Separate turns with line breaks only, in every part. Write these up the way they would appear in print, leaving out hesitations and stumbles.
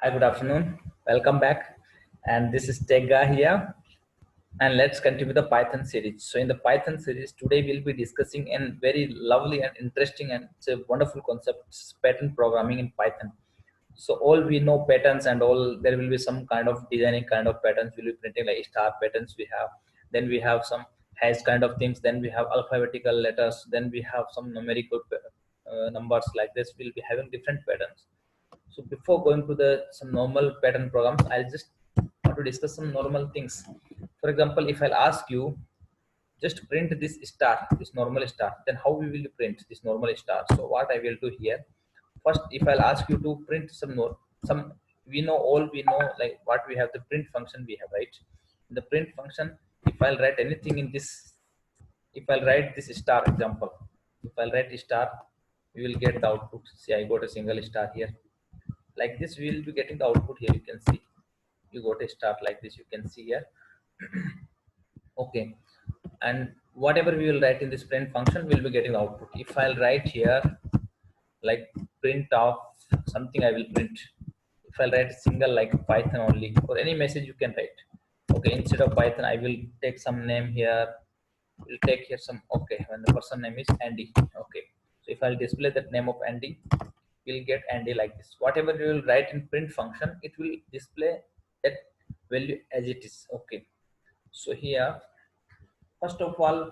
Hi, good afternoon. Welcome back. And this is Tega here. And let's continue the Python series. So, in the Python series, today we'll be discussing a very lovely and interesting and it's a wonderful concept, pattern programming in Python. So, all we know patterns and all, there will be some kind of designing kind of patterns we'll be printing like star patterns we have. Then we have some hash kind of things. Then we have alphabetical letters. Then we have some numerical numbers like this. We'll be having different patterns. So before going to the some normal pattern programs, I'll just want to discuss some normal things. For example, if I'll ask you just print this star, this normal star, then how we will print this normal star? So what I will do here, first, if I'll ask you to print some, we know all we know like what we have the print function we have, right? In the print function, if I'll write anything in this, if I'll write this star example, if I'll write star, we will get the output. See, I got a single star here like this. We will be getting the output here. You can see you got a start like this, you can see here. Okay, and whatever we will write in this print function, we'll be getting the output. If I'll write here like print of something, I will print. If I'll write single like Python only, or any message you can write. Okay, instead of Python, I will take some name here. We'll take here some, okay, when the person name is Andy. Okay, so if I'll display that name of Andy, we'll get Andy like this. Whatever you will write in print function, it will display that value as it is. Okay, so here, first of all,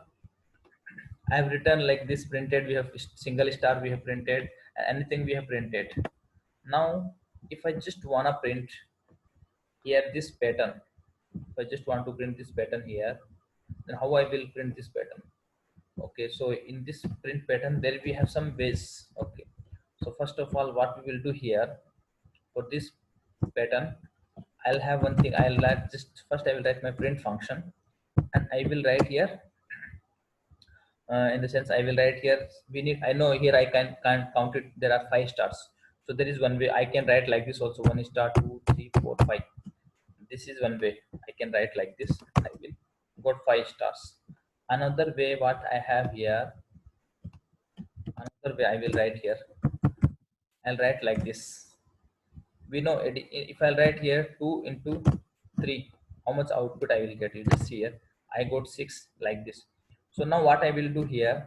I have written like this printed. We have single star we have printed, anything we have printed. Now if I just wanna print here this pattern, if I just want to print this pattern here, then how I will print this pattern? Okay, so in this print pattern there we have some ways. Okay, so first of all, what we will do here, for this pattern, I'll have one thing. I'll write, just first I will write my print function, and I will write here, in the sense I will write here, we need, I know here I can't count it, there are 5 stars. So there is one way I can write like this also, 1 star, 2, 3, 4, 5. This is one way I can write like this. I will got 5 stars. Another way what I have here, another way I will write here, I'll write like this. We know if I'll write here 2 into 3, how much output I will get? You just see here, I got 6 like this. So now what I will do here,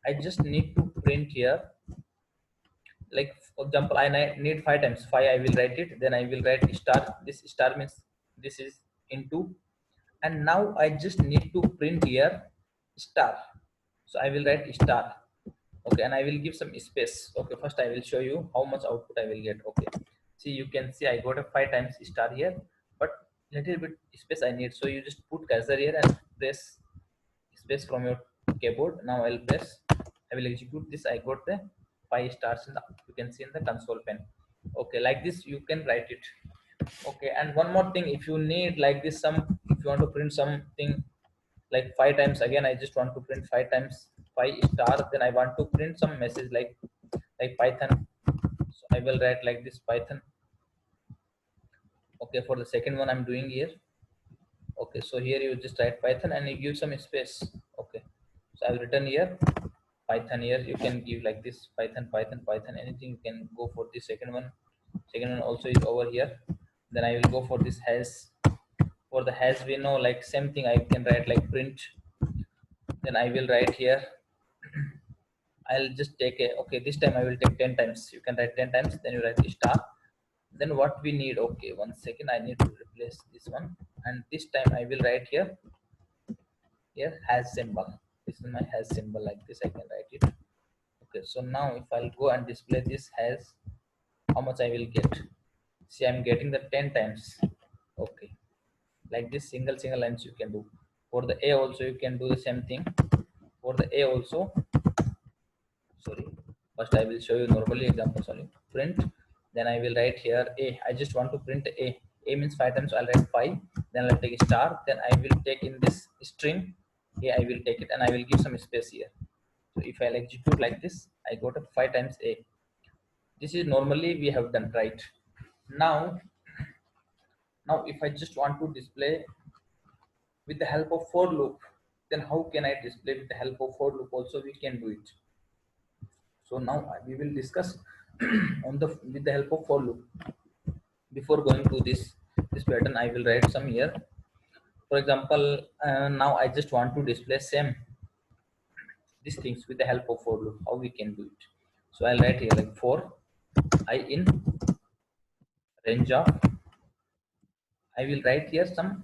I just need to print here, like for example, I need 5 times 5, I will write it, then I will write star. This star means this is into, and now I just need to print here star. So I will write star. Okay, and I will give some space. Okay, first I will show you how much output I will get. Okay, see, you can see I got a 5 times star here, but little bit space I need. So you just put cursor here and press space from your keyboard. Now I'll press, I will execute this. I got the 5 stars in the, you can see in the console pane. Okay, like this you can write it. Okay, and one more thing, if you need like this, some, if you want to print something like 5 times, again I just want to print 5 times 5 star, then I want to print some message like Python. So I will write like this Python. Okay, for the second one I'm doing here. Okay, so here you just write Python and you give some space. Okay, so I've written here Python. Here you can give like this Python, Python, Python, anything. You can go for the second one. Second one also is over here. Then I will go for this hash. For the hash, we know like same thing, I can write like print. Then I will write here, I'll just take a, okay, this time I will take 10 times. You can write 10 times, then you write star. Then what we need, okay, 1 second, I need to replace this one. And this time I will write here hash symbol. This is my hash symbol, like this I can write it. Okay, so now if I'll go and display this hash, how much I will get? See, I'm getting the 10 times. Okay, like this single lines you can do. For the A also you can do the same thing. For the A also, sorry, first I will show you normally example. Sorry, print, then I will write here A. I just want to print A means 5 times, I'll write 5, then I'll take a star, then I will take in this string A, I will take it and I will give some space here. So if I'll execute like this, I got a 5 times A. This is normally we have done, right? Now if I just want to display with the help of for loop, then how can I display with the help of for loop? Also we can do it. So now we will discuss on the with the help of for loop. Before going to this pattern, I will write some here. For example, now I just want to display same these things with the help of for loop. How we can do it? So I'll write here like for I in range of. I will write here some.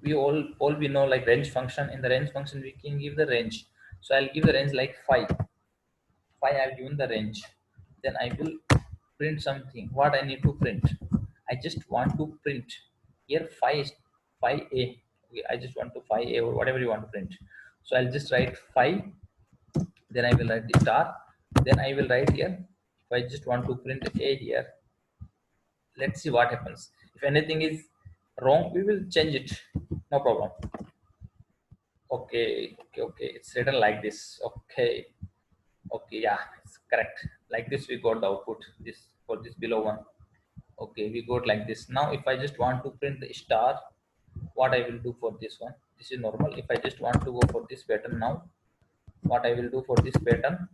We all we know like range function. In the range function, we can give the range. So I'll give the range like 5. 5 I've given the range. Then I will print something. What I need to print? I just want to print here 5a. Okay, I just want to 5a or whatever you want to print. So I'll just write 5. Then I will write the star. Then I will write here. If I just want to print a here, let's see what happens. If anything is wrong, we will change it. No problem. Okay. It's written like this. Okay, yeah, it's correct. Like this, we got the output. This for this below one. Okay, we got like this. Now, if I just want to print the star, what I will do for this one? This is normal. If I just want to go for this pattern now, what I will do for this pattern?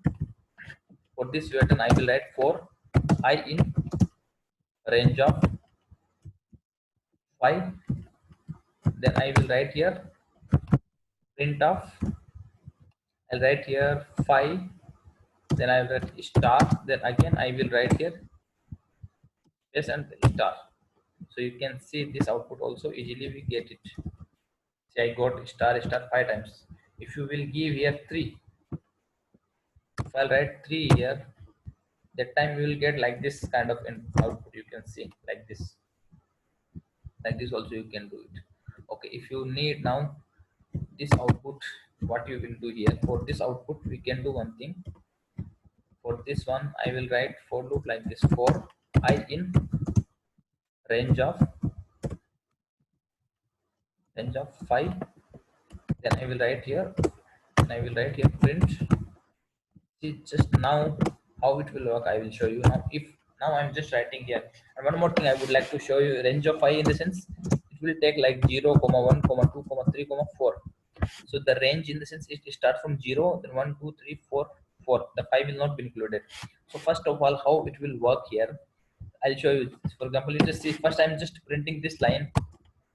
For this pattern, I will write for I in range of 5. Then I will write here print of. I'll write here 5. Then I will write star. Then again I will write here yes and star. So you can see this output also easily we get it. See, I got star 5 times. If you will give here 3, if I'll write 3 here, that time we will get like this kind of output. You can see like this also you can do it. Okay, if you need now this output, what you will do here for this output, we can do one thing. For this one, I will write for loop like this for I in range of 5. Then I will write here, and I will write here print. See just now how it will work. I will show you now. If now I'm just writing here, and one more thing I would like to show you, range of 5 in the sense it will take like 0 comma 1 comma 2 comma 3 comma 4. So the range in the sense it start from 0, then 1 2 3 4 4. The 5 will not be included. So first of all, how it will work here, I'll show you. For example, you just see first I'm just printing this line.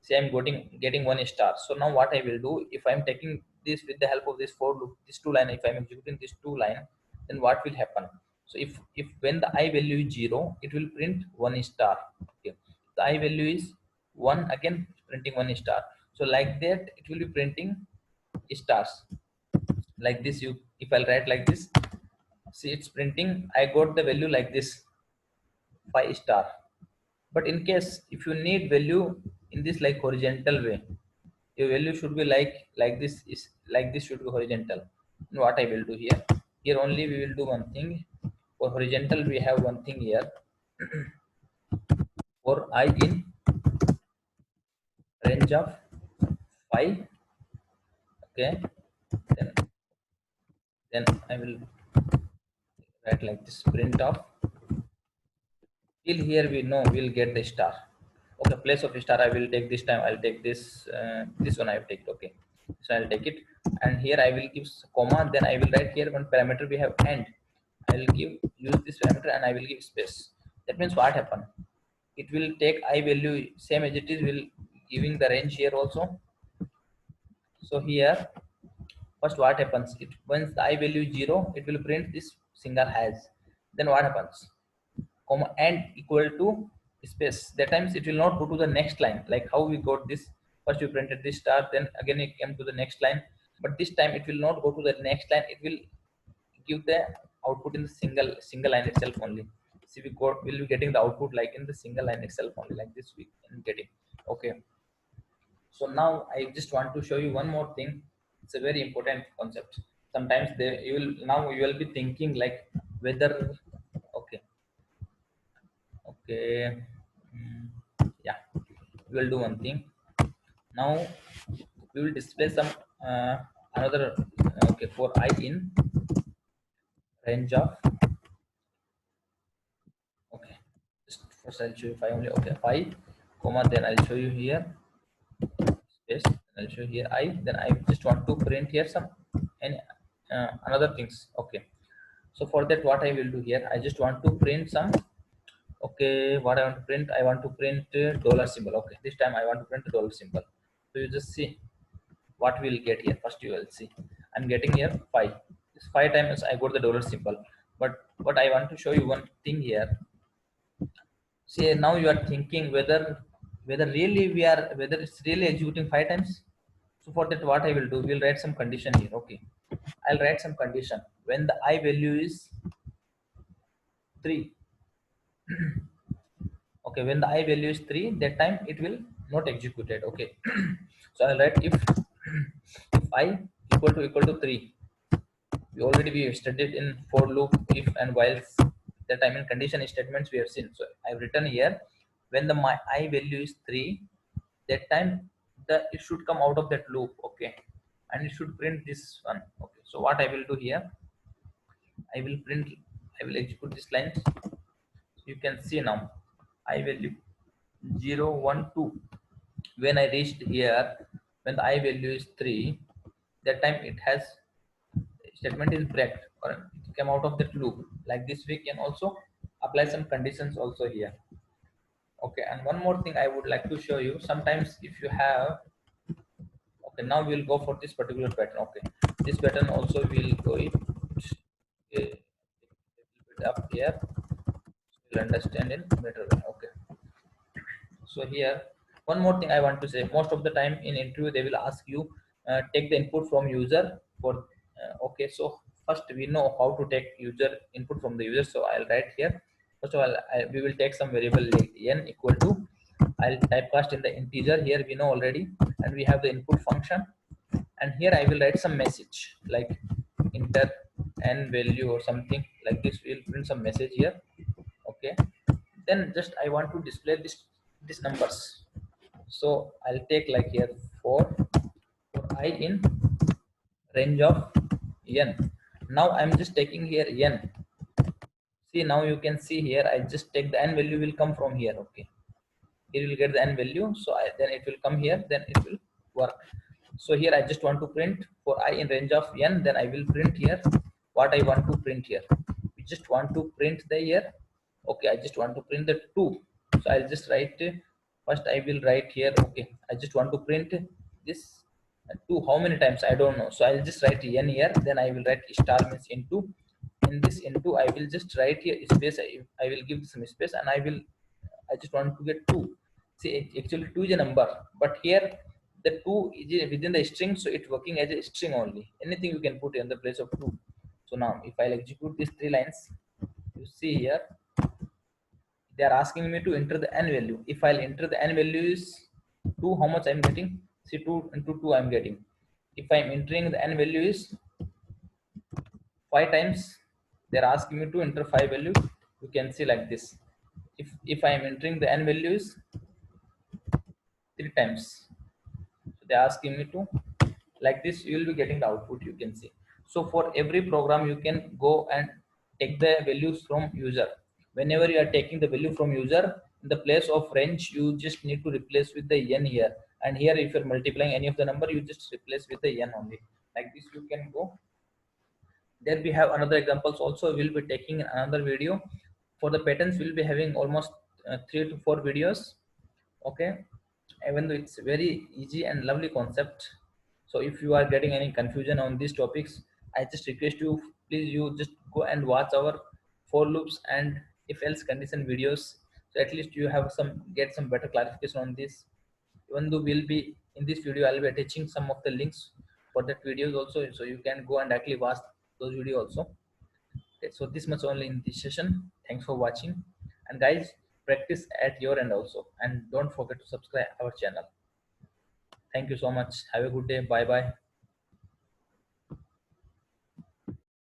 Say I'm getting one star. So now what I will do, if I'm taking this with the help of this for loop, this two line, if I'm executing this two line, then what will happen? So if when the I value is 0, it will print one star. Okay, the I value is 1, again printing one star. So like that it will be printing stars like this. You if I'll write like this, see it's printing. I got the value like this 5 star. But in case if you need value in this like horizontal way, your value should be like this is like this should be horizontal. And what I will do here, only we will do one thing. For horizontal we have one thing here. For I in range of 5. Okay, then I will write like this print of. Till here we know we'll get the star. Okay, place of star I will take this time. I'll take this this one I have taken. Okay, so I'll take it, and here I will give comma. Then I will write here one parameter we have and. I will use this parameter and I will give space. That means what happen? It will take I value same as it is. Will giving the range here also. So here first what happens? It once the I value is 0, it will print this single has. Then what happens? Comma and equal to space. That times it will not go to the next line. Like how we got this, first we printed this star, then again it came to the next line, but this time it will not go to the next line. It will give the output in the single line itself only. See, will be getting the output like in the single line itself only, like this we can get it. Okay, so now I just want to show you one more thing. It's a very important concept. Sometimes you will now you will be thinking like whether. Okay, okay. Mm, yeah, we will do one thing. Now we will display some another. Okay, for I in range of. Okay, just first I'll show you 5 only. Okay, 5 comma, then I'll show you here space, I'll show you here I. Then I just want to print here some and another things. Okay, so for that what I will do here, I just want to print some Okay, what I want to print? I want to print dollar symbol. Okay, this time I want to print the dollar symbol. So you just see what we'll get here. First you will see I'm getting here 5. This 5 times I got the dollar symbol. But what I want to show you one thing here. See, now you are thinking whether really we are whether it's really executing 5 times. So for that, what I will do, we'll write some condition here. Okay, I'll write some condition. When the I value is 3, okay, when the I value is 3, that time it will not execute it. Okay, so I'll write if I equal to 3. We studied in for loop, if and whiles. That time in condition statements we have seen. So I've written here, when the my I value is 3, that time the it should come out of that loop. Okay, and it should print this one. Okay, so what I will do here, I will print, I will execute this line. You can see now I value 0 1 2. When I reached here, when the I value is 3, that time it has statement is break, or it came out of that loop. Like this we can also apply some conditions also here. Okay, and one more thing I would like to show you. Sometimes if you have, okay, now we'll go for this particular pattern. Okay, this pattern also will go it a little bit up here, so you'll understand in better way. Okay, so here one more thing I want to say. Most of the time in interview they will ask you, take the input from user for okay, so first we know how to take user input from the user. So I'll write here, first of all, we will take some variable like n equal to, I'll typecast in the integer. Here we know already, and we have the input function, and here I will write some message like enter n value or something like this. We'll print some message here. Okay, then just I want to display this numbers. So I'll take like here for I in range of n. Now I'm just taking here n. See, now you can see here I just take the n value will come from here. Okay, here will get the n value, so then it will come here, then it will work. So here I just want to print for I in range of n, then I will print here what I want to print here. We just want to print the here. Okay, I just want to print the 2. So I'll just write, first I will write here. Okay, I just want to print this 2 how many times I don't know. So I'll just write n here, then I will write star means into. In this into I will just write here space. I will give some space, and I just want to get 2. See, actually 2 is a number, but here the 2 is within the string, so it's working as a string only. Anything you can put in the place of 2. So now if I'll execute these 3 lines, you see here they are asking me to enter the n value. If I'll enter the n value is 2, how much I'm getting? See, 2 into 2 I'm getting. If I'm entering the n value is 5 times, they're asking me to enter 5 value. You can see like this. If I'm entering the n value is 3 times, so they're asking me to, like this you will be getting the output. You can see. So for every program you can go and take the values from user. Whenever you are taking the value from user, in the place of range you just need to replace with the n here, and here if you're multiplying any of the number, you just replace with the n only. Like this you can go. There we have another examples also. We'll be taking another video. For the patterns we'll be having almost 3 to 4 videos. Okay, even though it's very easy and lovely concept. So if you are getting any confusion on these topics, I just request you, please you just go and watch our for loops and if else condition videos. So at least you have some get some better clarification on this. Even though we'll be in this video, I'll be attaching some of the links for that videos also, so you can go and actually watch those videos also. Okay, so this much only in this session. Thanks for watching, and guys, practice at your end also, and don't forget to subscribe our channel. Thank you so much. Have a good day. Bye bye.